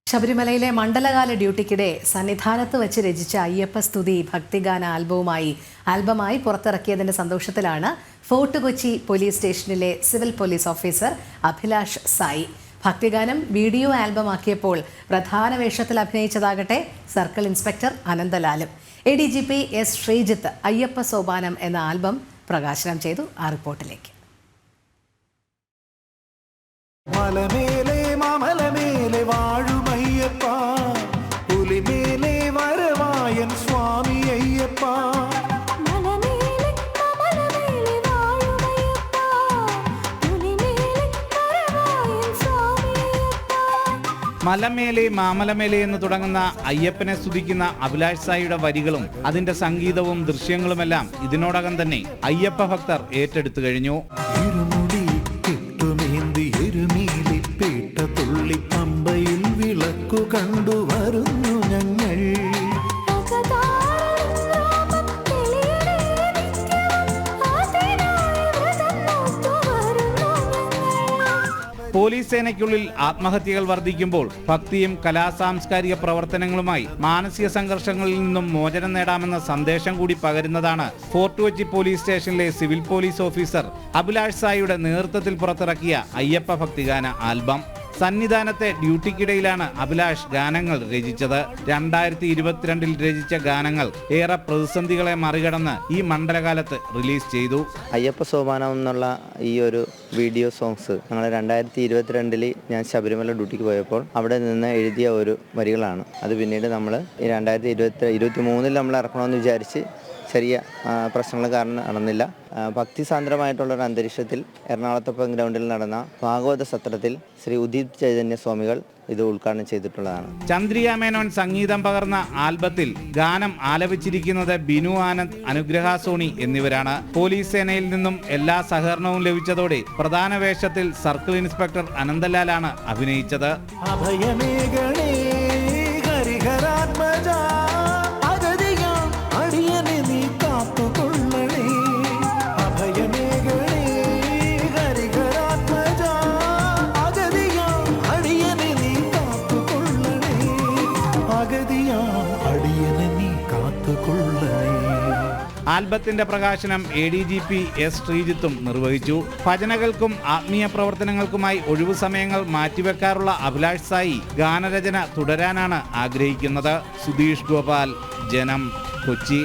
ശബരിമലയിലെ മണ്ഡലകാല ഡ്യൂട്ടിക്കിടെ സന്നിധാനത്ത് വെച്ച് രചിച്ച അയ്യപ്പ സ്തുതി ഭക്തിഗാന ആൽബമായി പുറത്തിറക്കിയതിന്റെ സന്തോഷത്തിലാണ് ഫോർട്ട് കൊച്ചി പോലീസ് സ്റ്റേഷനിലെ civil police officer Abhilash Sai. ഭക്തിഗാനം വീഡിയോ ആൽബമാക്കിയപ്പോൾ പ്രധാന വേഷത്തിൽ അഭിനയിച്ചതാകട്ടെ സർക്കിൾ ഇൻസ്പെക്ടർ അനന്തലാലും. ADGP S. ശ്രീജിത്ത് അയ്യപ്പ സോപാനം എന്ന ആൽബം പ്രകാശനം ചെയ്തു. ആ റിപ്പോർട്ടിലേക്ക്. മലമേലെ മാമലമേലെ എന്ന് തുടങ്ങുന്ന അയ്യപ്പനെ സ്തുതിക്കുന്ന അഭിലാഷ് സായിയുടെ വരികളും അതിന്റെ സംഗീതവും ദൃശ്യങ്ങളുമെല്ലാം ഇതിനോടകം തന്നെ അയ്യപ്പ ഭക്തർ ഏറ്റെടുത്തു കഴിഞ്ഞു. പമ്പയിൽ വിളക്കു കണ്ടുവരുന്നു ഞങ്ങൾ. പോലീസ് സേനയ്ക്കുള്ളിൽ ആത്മഹത്യകൾ വർദ്ധിക്കുമ്പോൾ ഭക്തിയും കലാസാംസ്കാരിക പ്രവർത്തനങ്ങളുമായി മാനസിക സംഘർഷങ്ങളിൽ നിന്നും മോചനം നേടാമെന്ന സന്ദേശം കൂടി പകരുന്നതാണ് ഫോർട്ട് കൊച്ചി പോലീസ് സ്റ്റേഷനിലെ സിവിൽ പോലീസ് ഓഫീസർ അഭിലാഷ് സായിയുടെ നേതൃത്വത്തിൽ പുറത്തിറക്കിയ അയ്യപ്പ ഭക്തിഗാന ആൽബം. സന്നിധാനത്തെ ഡ്യൂട്ടിക്കിടയിലാണ് അഭിലാഷ് ഗാനങ്ങൾ രചിച്ചത്. 2022 രചിച്ച ഗാനങ്ങൾ ഏറെ പ്രതിസന്ധികളെ മറികടന്ന് ഈ മണ്ഡലകാലത്ത് റിലീസ് ചെയ്തു. അയ്യപ്പ സോപാനം എന്നുള്ള ഈ ഒരു വീഡിയോ സോങ്സ് ഞങ്ങൾ 2022 ഞാൻ ശബരിമല ഡ്യൂട്ടിക്ക് പോയപ്പോൾ അവിടെ നിന്ന് എഴുതിയ ഒരു വരികളാണ്. അത് പിന്നീട് നമ്മൾ 2023 നമ്മൾ ഇറക്കണമെന്ന് വിചാരിച്ച് ചെറിയ പ്രശ്നങ്ങൾ കാരണം നടന്നില്ല. ഭക്തിസാന്ദ്രമായിട്ടുള്ളൊരു അന്തരീക്ഷത്തിൽ എറണാകുളത്തപ്പം ഗ്രൗണ്ടിൽ നടന്ന ഭാഗവത സത്രത്തിൽ ശ്രീ ഉദിത് ചൈതന്യ സ്വാമികൾ ഇത് ഉദ്ഘാടനം ചെയ്തിട്ടുള്ളതാണ്. ചന്ദ്രിക മേനോൻ സംഗീതം പകർന്ന ആൽബത്തിൽ ഗാനം ആലപിച്ചിരിക്കുന്നത് ബിനു ആനന്ദ്, അനുഗ്രഹ സോണി എന്നിവരാണ്. പോലീസ് സേനയിൽ നിന്നും എല്ലാ സഹകരണവും ലഭിച്ചതോടെ പ്രധാന വേഷത്തിൽ സർക്കിൾ ഇൻസ്പെക്ടർ അനന്തലാലാണ് അഭിനയിച്ചത്. ആൽബത്തിന്റെ പ്രകാശനം ADGP S. ശ്രീജിത്തും നിർവഹിച്ചു. ഭജനകൾക്കും ആത്മീയ പ്രവർത്തനങ്ങൾക്കുമായി ഒഴിവു സമയങ്ങൾ മാറ്റിവെക്കാറുള്ള അഭിലാഷ് സായി ഗാനരചന തുടരാനാണ് ആഗ്രഹിക്കുന്നത്. സുധീഷ് ഗോപാൽ, ജനം, കൊച്ചി.